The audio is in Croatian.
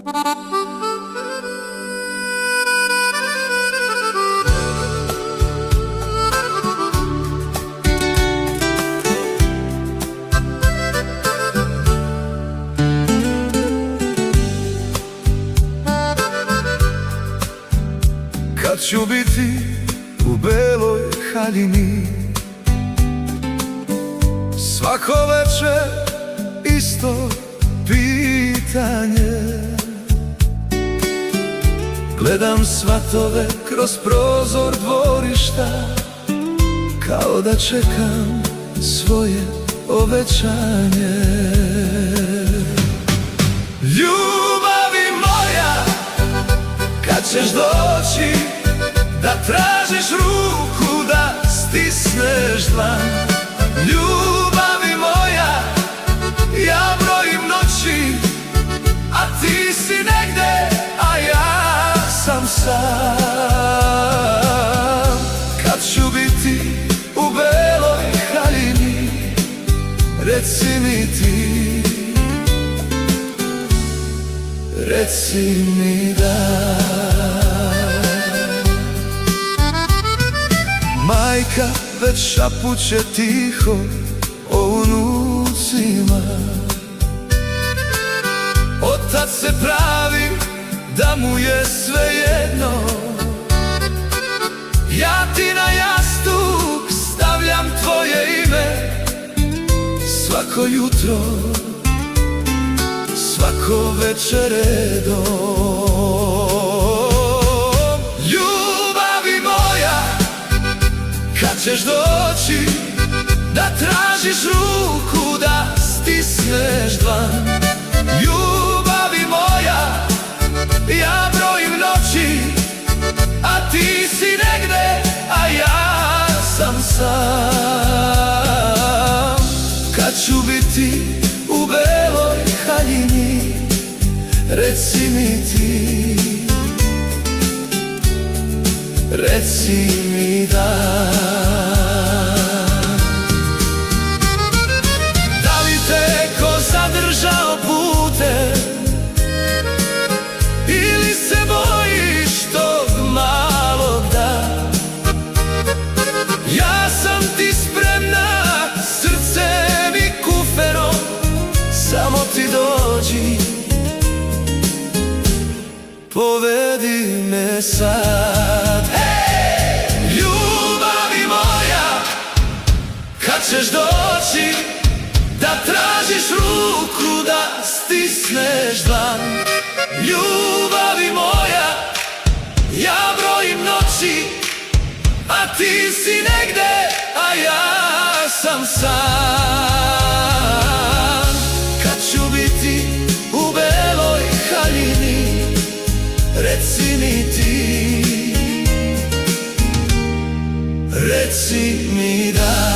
Kad ću biti u beloj haljini, svako večer isto pitanje. Gledam svatove kroz prozor dvorišta, kao da čekam svoje obećanje. Ljubavi moja, kad ćeš doći, da tražiš ruku, da stisneš dlan. Ljubavi moja, ja brojim noći, a ti si negde, a ja sam sam. Kad ću biti u beloj haljini, reci mi ti, reci mi da. Majka već šapuće tiho o unucima, otac se pravi da mu je svejedno. Ja ti na jastuk stavljam tvoje ime, svako jutro, svako večer redom. Ljubavi moja, kad ćeš doći, da tražiš ruku, da stisneš dlan. Ljubavi moja, ja brojim noći, a ti si negde, a ja sam sam. Kad ću biti u beloj haljini, reci mi ti, reci mi da. Da li te ko zadržao putem, ili se bojiš tog malog da? Ja sam ti spremna, srcem i kuferom, samo ti dođi, povedi me sad. Hey! Ljubavi moja, kad ćeš doći, da tražiš ruku, da stisneš dlan. Ljubavi moja, ja brojim noći, a ti si negde, a ja sam sam. Kad ću biti u beloj haljini, reci mi ti, reci mi da.